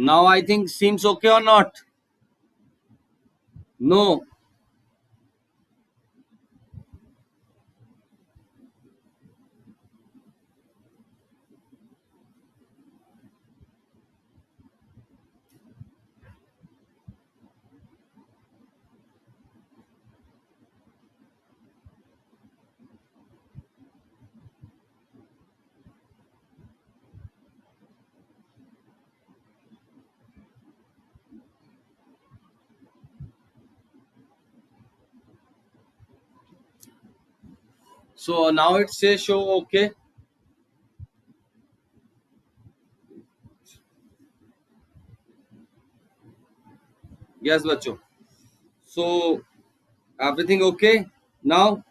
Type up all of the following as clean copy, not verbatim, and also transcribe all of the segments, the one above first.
Now I think seems okay or not? No. So now it says show okay. Yes, बच्चों. So everything okay now?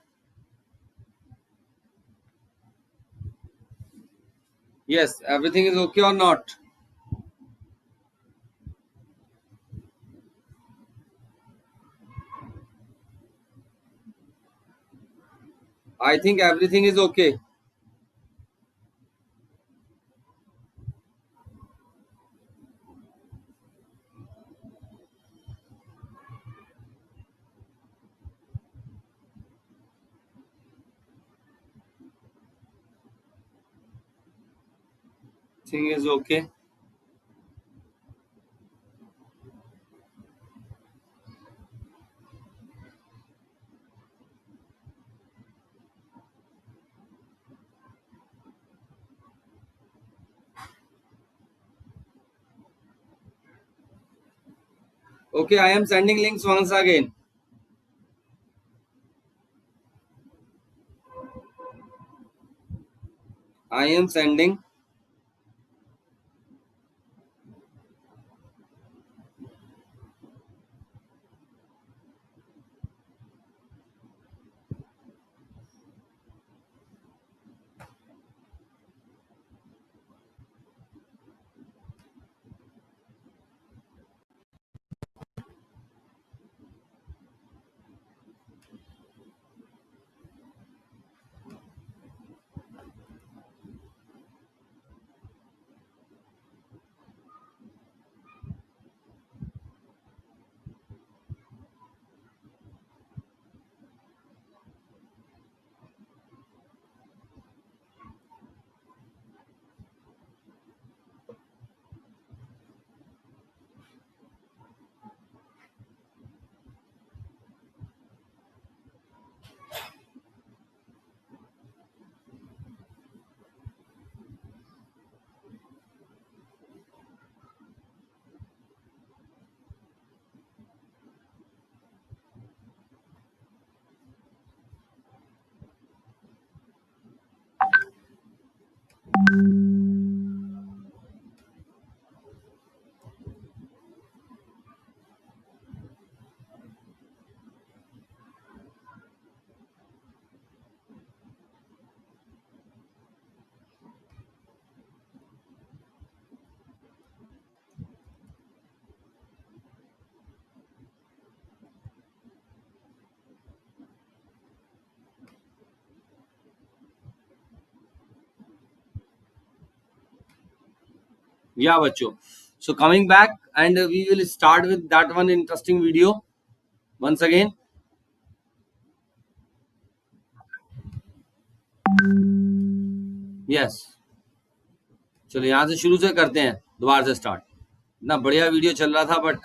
Yes, everything is okay or not? I think everything is okay. Thing is okay. Okay, I am sending links once again. I am sending. Yeah, बच्चों. So coming back and we will start with that one interesting video once again. Yes. चलो यहाँ से शुरू से करते हैं दोबारा से स्टार्ट. ना बढ़िया वीडियो चल रहा था बट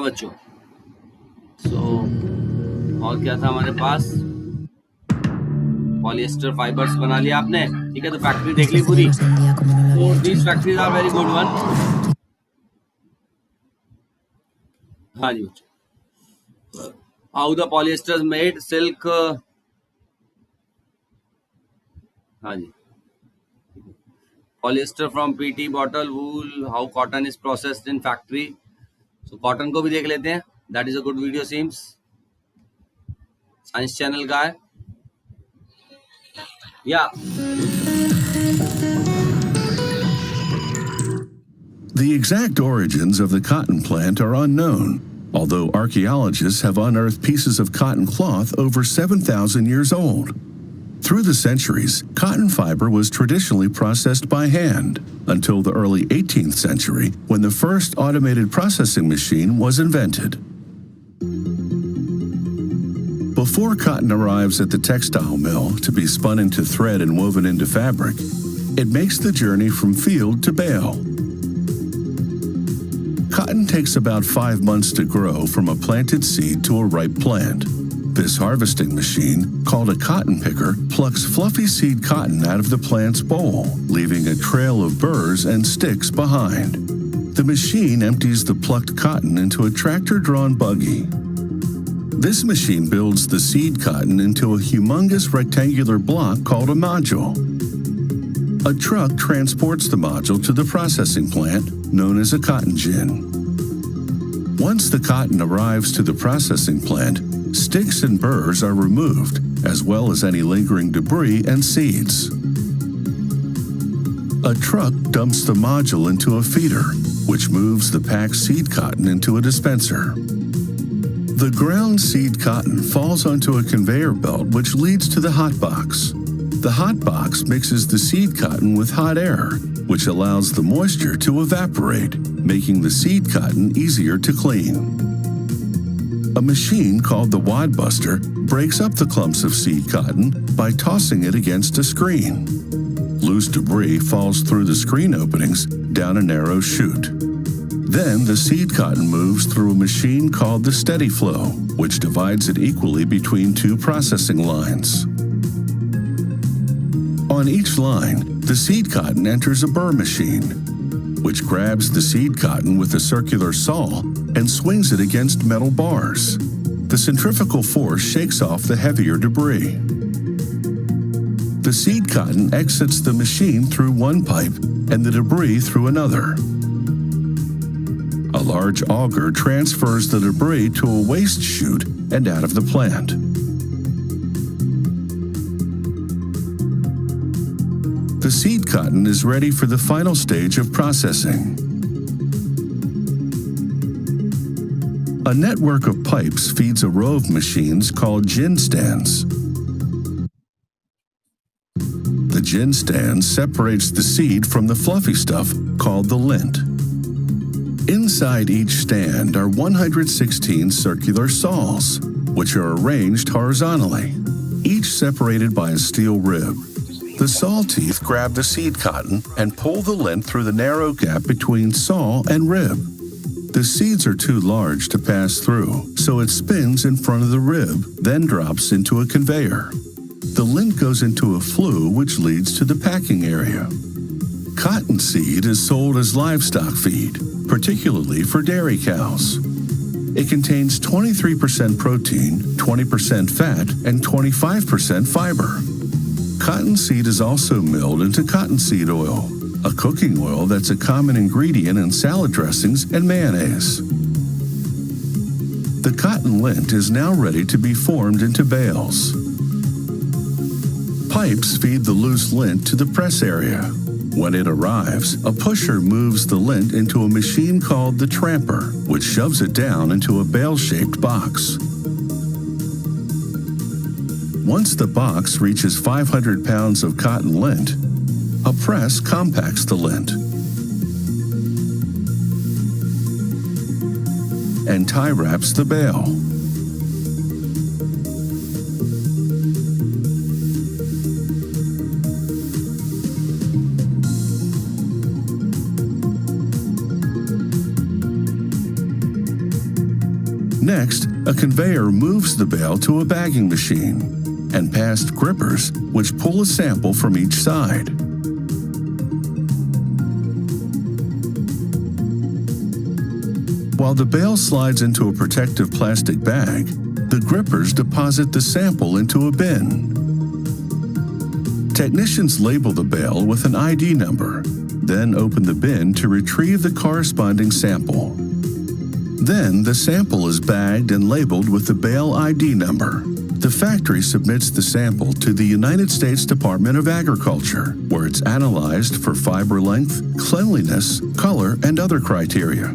बच्चों, सो और क्या था हमारे पास, पॉलिएस्टर फाइबर्स बना लिया आपने, ठीक है, तो फैक्ट्री देख ली पूरी। So these factories are very good one. हाँ जी बच्चों, how the polyester is made, silk, हाँ जी, polyester from PT bottle, wool, how cotton is processed in factory. So cotton को भी देख लेते हैं, that is a good video seems, science channel का है, या The exact origins of the cotton plant are unknown, although archaeologists have unearthed pieces of cotton cloth over 7,000 years old. Through the centuries, cotton fiber was traditionally processed by hand until the early 18th century, when the first automated processing machine was invented. Before cotton arrives at the textile mill to be spun into thread and woven into fabric, it makes the journey from field to bale. Cotton takes about 5 months to grow from a planted seed to a ripe plant. This harvesting machine, called a cotton picker, plucks fluffy seed cotton out of the plant's boll, leaving a trail of burrs and sticks behind. The machine empties the plucked cotton into a tractor-drawn buggy. This machine builds the seed cotton into a humongous rectangular block called a module. A truck transports the module to the processing plant, known as a cotton gin. Once the cotton arrives to the processing plant, sticks and burrs are removed, as well as any lingering debris and seeds. A truck dumps the module into a feeder, which moves the packed seed cotton into a dispenser. The ground seed cotton falls onto a conveyor belt which leads to the hot box. The hot box mixes the seed cotton with hot air, which allows the moisture to evaporate, making the seed cotton easier to clean. A machine called the wad buster breaks up the clumps of seed cotton by tossing it against a screen. Loose debris falls through the screen openings down a narrow chute. Then the seed cotton moves through a machine called the steady flow, which divides it equally between two processing lines. On each line, the seed cotton enters a burr machine, which grabs the seed cotton with a circular saw and swings it against metal bars. The centrifugal force shakes off the heavier debris. The seed cotton exits the machine through one pipe and the debris through another. A large auger transfers the debris to a waste chute and out of the plant. The seed cotton is ready for the final stage of processing. A network of pipes feeds a row of machines called gin stands. The gin stand separates the seed from the fluffy stuff called the lint. Inside each stand are 116 circular saws, which are arranged horizontally, each separated by a steel rib. The saw teeth grab the seed cotton and pull the lint through the narrow gap between saw and rib. The seeds are too large to pass through, so it spins in front of the rib, then drops into a conveyor. The lint goes into a flue which leads to the packing area. Cottonseed is sold as livestock feed, particularly for dairy cows. It contains 23% protein, 20% fat, and 25% fiber. Cottonseed is also milled into cottonseed oil, a cooking oil that's a common ingredient in salad dressings and mayonnaise. The cotton lint is now ready to be formed into bales. Pipes feed the loose lint to the press area. When it arrives, a pusher moves the lint into a machine called the tramper, which shoves it down into a bale-shaped box. Once the box reaches 500 pounds of cotton lint, a press compacts the lint and tie wraps the bale. A conveyor moves the bale to a bagging machine, and past grippers, which pull a sample from each side. While the bale slides into a protective plastic bag, the grippers deposit the sample into a bin. Technicians label the bale with an ID number, then open the bin to retrieve the corresponding sample. Then the sample is bagged and labeled with the bale ID number. The factory submits the sample to the United States Department of Agriculture, where it's analyzed for fiber length, cleanliness, color, and other criteria.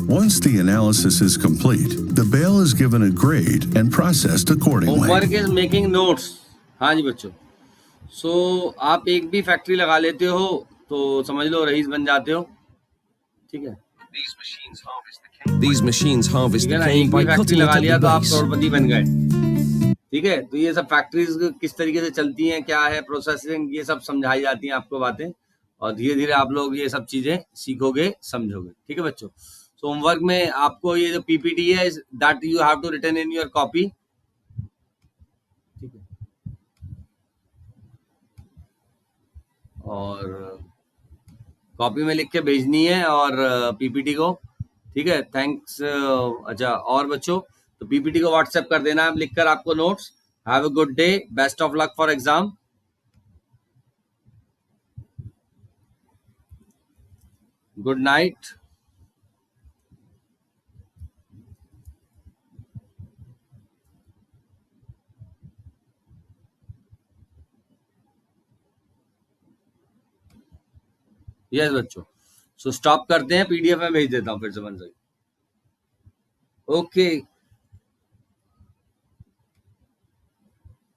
Once the analysis is complete, the bale is given a grade and processed accordingly. Homework is making notes. हाँ जी बच्चों. So आप एक भी factory लगा लेते हो तो समझ लो रईस बन जाते हो. ठीक है. These machines harvest ठीक है the ना, cane एक by भी फैक्ट्री cutting it लगा at लिया the तो आप base. करोड़पति बन गए. ठीक है, तो ये सब फैक्ट्रीज किस तरीके से चलती हैं, क्या है प्रोसेसिंग, ये सब समझाई जाती हैं आपको बातें, और धीरे धीरे आप लोग ये सब चीजें सीखोगे, समझोगे. ठीक है बच्चों. सो होमवर्क में आपको ये जो पीपीटी है that you have to written in your copy. ठीक है, और कॉपी में लिख के भेजनी है और पीपीटी को. ठीक है, थैंक्स. अच्छा, और बच्चों तो पीपीटी को व्हाट्सएप कर देना है लिखकर आपको notes. Have a good day, best of luck for exam. Good night. Yes बच्चों, सो स्टॉप करते हैं, पीडीएफ में भेज देता हूँ फिर से बन सके. ओके.